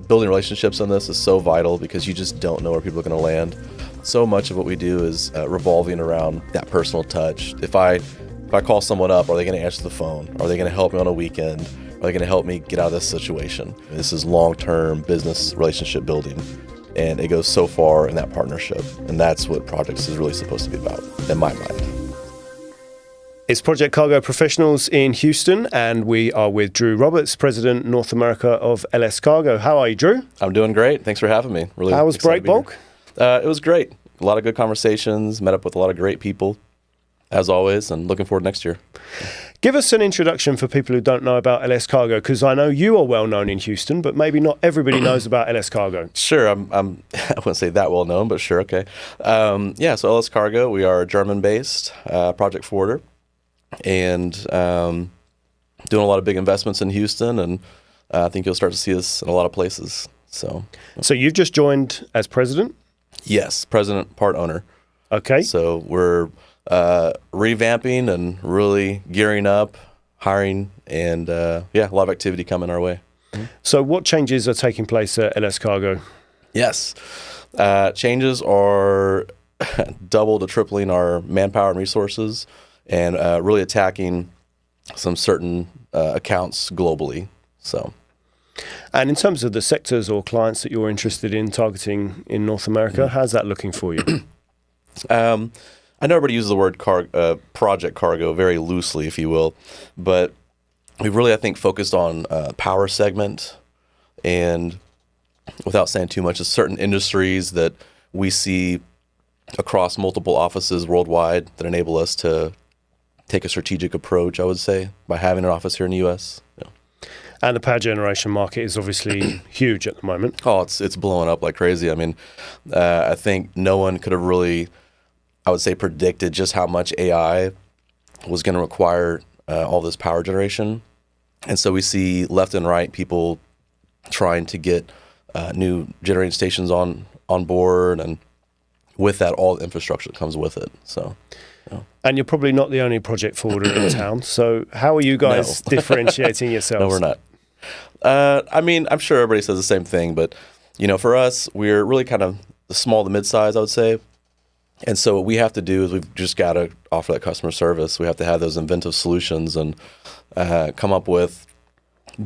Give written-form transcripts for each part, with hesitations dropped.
Building relationships on this is so vital because you just don't know where people are going to land. So much of what we do is revolving around that personal touch. If I call someone up, are they going to answer the phone? Are they going to help me on a weekend? Are they going to help me get out of this situation? This is long-term business relationship building, and it goes so far in that partnership, and that's what Projects is really supposed to be about, in my mind. It's Project Cargo Professionals in Houston, and we are with Drew Roberts, President North America of LS Cargo. How are you, Drew? I'm doing great. Thanks for having me. Really. How was Break Bulk? It was great. A lot of good conversations, met up with a lot of great people, as always, and looking forward to next year. Give us an introduction for people who don't know about LS Cargo, because I know you are well known in Houston, but maybe not everybody knows about LS Cargo. Sure, I wouldn't say that well known, but sure, okay. So LS Cargo, we are a German-based project forwarder, and doing a lot of big investments in Houston, and I think you'll start to see us in a lot of places. So you've just joined as president? Yes, president, part owner. Okay. So we're revamping and really gearing up, hiring, and a lot of activity coming our way. So what changes are taking place at LS Cargo? Yes. Changes are double to tripling our manpower and resources, and really attacking some certain accounts globally. And in terms of the sectors or clients that you're interested in targeting in North America, how's that looking for you? I know everybody uses the word project cargo very loosely, if you will, but we really, I think, focused on power segment, and without saying too much, certain industries that we see across multiple offices worldwide that enable us to take a strategic approach, I would say, by having an office here in the U.S. Yeah. And the power generation market is obviously huge at the moment. Oh, it's blowing up like crazy. I mean, I think no one could have really, I would say, predicted just how much AI was going to require all this power generation. And so we see left and right people trying to get new generating stations on board, and with that, all the infrastructure that comes with it. So. And you're probably not the only project forwarder in town. So how are you guys differentiating yourselves? No, we're not. I mean, I'm sure everybody says the same thing, but for us, we're really kind of the small to mid-size, I would say. And so what we have to do is we've just got to offer that customer service. We have to have those inventive solutions and come up with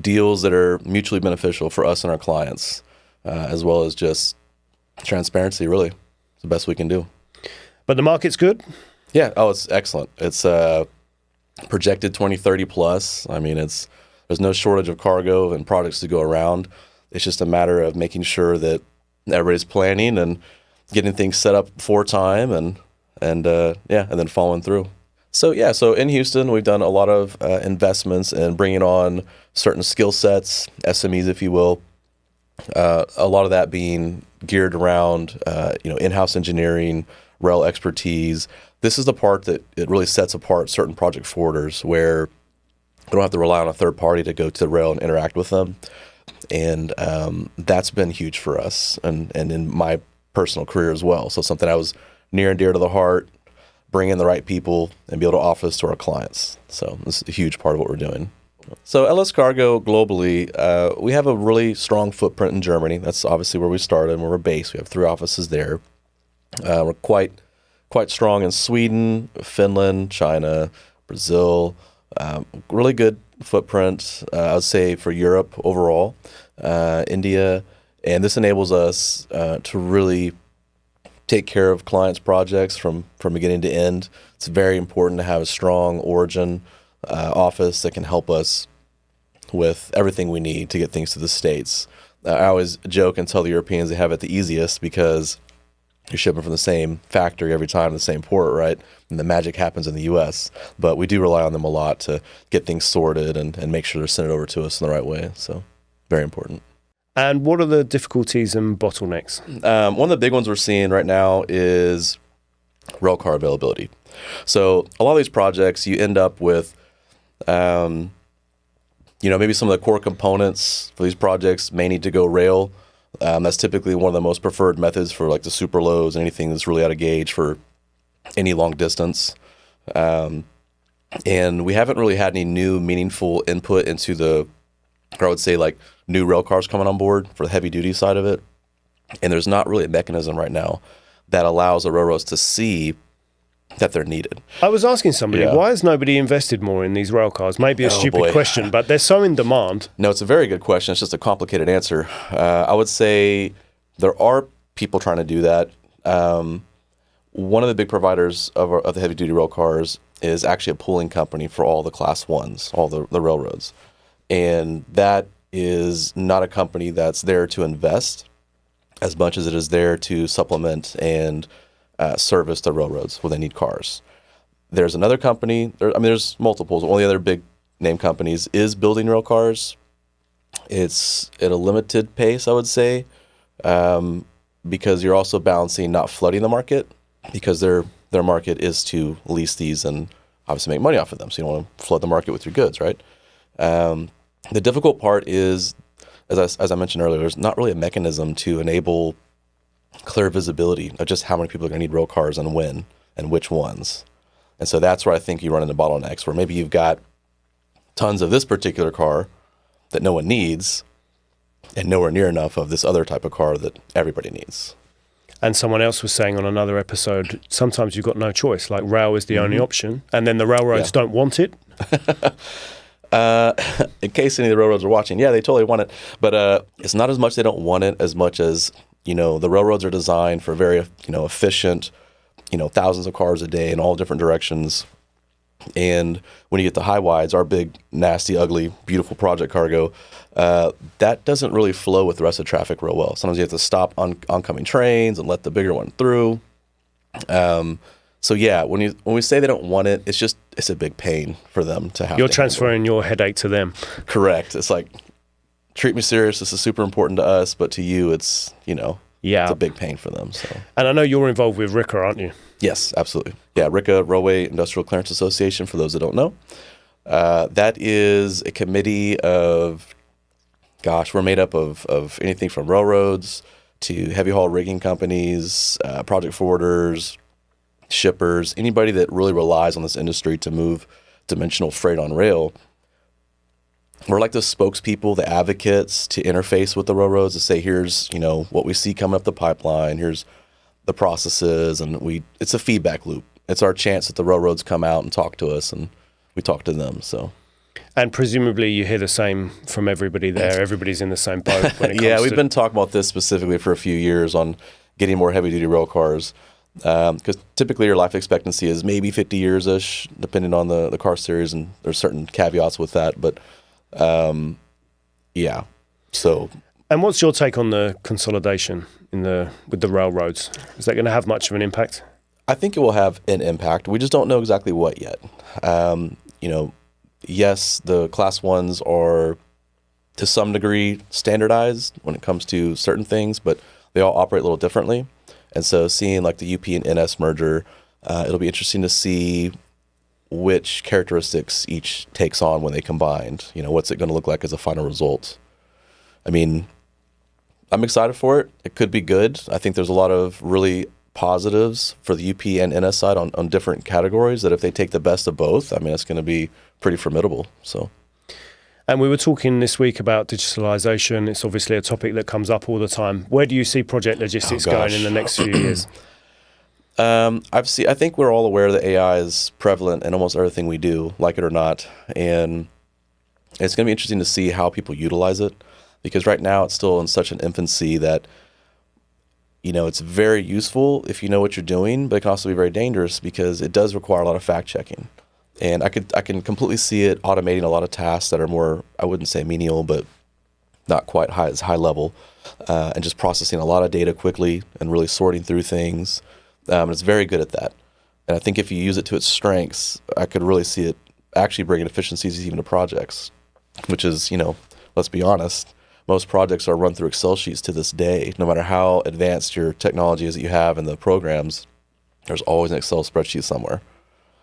deals that are mutually beneficial for us and our clients, as well as just transparency, really. It's the best we can do. But the market's good? Yeah. Oh, it's excellent. It's projected 2030 plus. I mean, there's no shortage of cargo and products to go around. It's just a matter of making sure that everybody's planning and getting things set up before time, and then following through. So in Houston, we've done a lot of investments in bringing on certain skill sets, SMEs, if you will. A lot of that being geared around in-house engineering, rail expertise. This is the part that it really sets apart certain project forwarders, where we don't have to rely on a third party to go to the rail and interact with them. And that's been huge for us and in my personal career as well. So something that was near and dear to the heart, bring in the right people and be able to offer this to our clients. So this is a huge part of what we're doing. So LS Cargo globally, we have a really strong footprint in Germany. That's obviously where we started and where we're based. We have 3 offices there. We're quite strong in Sweden, Finland, China, Brazil. Really good footprint, I would say, for Europe overall, India. And this enables us to really take care of clients' projects from beginning to end. It's very important to have a strong origin office that can help us with everything we need to get things to the States. I always joke and tell the Europeans they have it the easiest because you're shipping from the same factory every time, the same port, right? And the magic happens in the U.S. But we do rely on them a lot to get things sorted and make sure they're sent over to us in the right way. So very important. And what are the difficulties and bottlenecks? One of the big ones we're seeing right now is railcar availability. So a lot of these projects, you end up with, maybe some of the core components for these projects may need to go rail. That's typically one of the most preferred methods for like the super lows and anything that's really out of gauge for any long distance. And we haven't really had any new meaningful input into the or I would say like new rail cars coming on board for the heavy duty side of it. And there's not really a mechanism right now that allows the railroads to see that they're needed. I was asking somebody, Yeah. why has nobody invested more in these rail cars? Maybe a stupid boy. question, but they're so in demand. No, it's a very good question. It's just a complicated answer. I would say there are people trying to do that. One of the big providers of the heavy-duty rail cars is actually a pooling company for all the Class 1s, all the railroads. And that is not a company that's there to invest as much as it is there to supplement and service the railroads where they need cars. There's another company, there's multiples. One of the other big name companies is building rail cars. It's at a limited pace, I would say, because you're also balancing not flooding the market, because their market is to lease these and obviously make money off of them. So you don't want to flood the market with your goods, right? The difficult part is, as I mentioned earlier, there's not really a mechanism to enable clear visibility of just how many people are going to need rail cars and when and which ones. And so that's where I think you run into bottlenecks, where maybe you've got tons of this particular car that no one needs and nowhere near enough of this other type of car that everybody needs. And someone else was saying on another episode, sometimes you've got no choice, like rail is the only option, and then the railroads don't want it. In case any of the railroads are watching, yeah, they totally want it. But it's not as much they don't want it as much as, the railroads are designed for very, efficient, thousands of cars a day in all different directions. And when you get the high wides, our big, nasty, ugly, beautiful project cargo, that doesn't really flow with the rest of traffic real well. Sometimes you have to stop oncoming trains and let the bigger one through. So yeah, when we say they don't want it, it's a big pain for them to have. You're to transferring your headache to them. Correct. It's like, treat me serious. This is super important to us, but to you, it's it's a big pain for them. So. And I know you're involved with RICA, aren't you? Yes, absolutely. Yeah, RICA, Railway Industrial Clearance Association, for those that don't know. That is a committee of, we're made up of anything from railroads to heavy haul rigging companies, project forwarders, shippers, anybody that really relies on this industry to move dimensional freight on rail. We're like the spokespeople, the advocates to interface with the railroads to say, here's, what we see coming up the pipeline, here's the processes, and it's a feedback loop. It's our chance that the railroads come out and talk to us, and we talk to them. So, and presumably you hear the same from everybody there. Everybody's in the same boat when it comes we've been talking about this specifically for a few years on getting more heavy-duty rail cars, because typically your life expectancy is maybe 50 years-ish, depending on the car series, and there's certain caveats with that, but so. And what's your take on the consolidation with the railroads? Is that going to have much of an impact? I think it will have an impact. We just don't know exactly what yet. Yes, the Class 1s are to some degree standardized when it comes to certain things, but they all operate a little differently. And so seeing like the UP and NS merger, it'll be interesting to see which characteristics each takes on when they combined. What's it going to look like as a final result? I mean, I'm excited for it. It could be good. I think there's a lot of really positives for the UP and NS side on different categories that if they take the best of both, I mean, it's going to be pretty formidable. So. And we were talking this week about digitalization. It's obviously a topic that comes up all the time. Where do you see project logistics going in the next few years? I think we're all aware that AI is prevalent in almost everything we do, like it or not. And it's going to be interesting to see how people utilize it, because right now it's still in such an infancy that, it's very useful if you know what you're doing, but it can also be very dangerous because it does require a lot of fact checking. And I can completely see it automating a lot of tasks that are more, I wouldn't say menial, but not quite as high level, and just processing a lot of data quickly and really sorting through things. And it's very good at that. And I think if you use it to its strengths, I could really see it actually bringing efficiencies even to projects, which is, let's be honest, most projects are run through Excel sheets to this day. No matter how advanced your technology is that you have in the programs, there's always an Excel spreadsheet somewhere.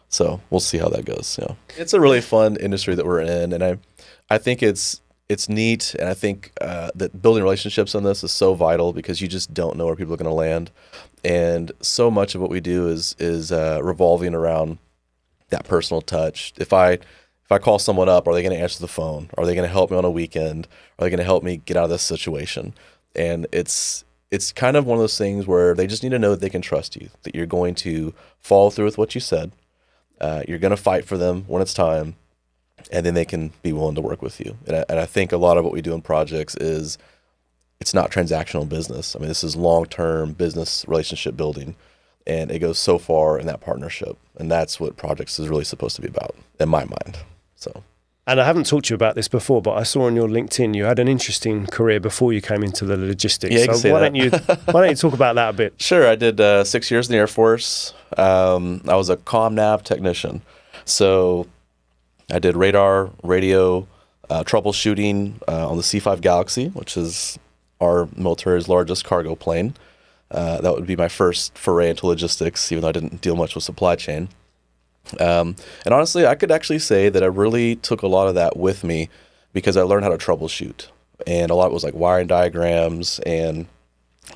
So we'll see how that goes. It's a really fun industry that we're in, and I think it's neat, and I think that building relationships on this is so vital because you just don't know where people are going to land, and so much of what we do is revolving around that personal touch. If I if I call someone up, are they going to answer the phone? Are they going to help me on a weekend? Are they going to help me get out of this situation? And it's kind of one of those things where they just need to know that they can trust you, that you're going to follow through with what you said. You're going to fight for them when it's time, and then they can be willing to work with you. And I think a lot of what we do in projects is it's not transactional business. I mean, this is long-term business relationship building, and it goes so far in that partnership. And that's what projects is really supposed to be about, in my mind. So. And I haven't talked to you about this before, but I saw on your LinkedIn you had an interesting career before you came into the logistics. Yeah, so why don't you talk about that a bit? Sure. I did 6 years in the Air Force. I was a comm nav technician. So I did radar, radio, troubleshooting on the C-5 Galaxy, which is our military's largest cargo plane. That would be my first foray into logistics, even though I didn't deal much with supply chain. And honestly, I could actually say that I really took a lot of that with me because I learned how to troubleshoot. And a lot was like wiring diagrams and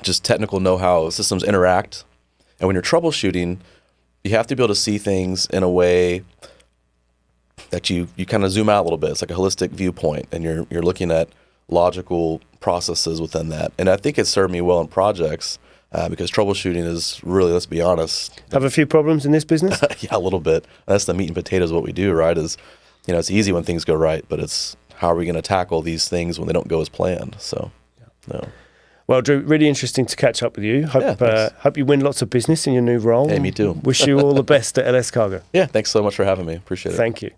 just technical know-how. Systems interact. And when you're troubleshooting, you have to be able to see things in a way that you kind of zoom out a little bit. It's like a holistic viewpoint, and you're looking at logical processes within that. And I think it served me well in projects. Because troubleshooting is really, let's be honest. Have a few problems in this business? Yeah, a little bit. That's the meat and potatoes of what we do, right? Is, it's easy when things go right, but it's how are we going to tackle these things when they don't go as planned? So, no. Well, Drew, really interesting to catch up with you. Hope you win lots of business in your new role. Hey, me too. Wish you all the best at LS Cargo. Yeah, thanks so much for having me. Appreciate it. Thank you.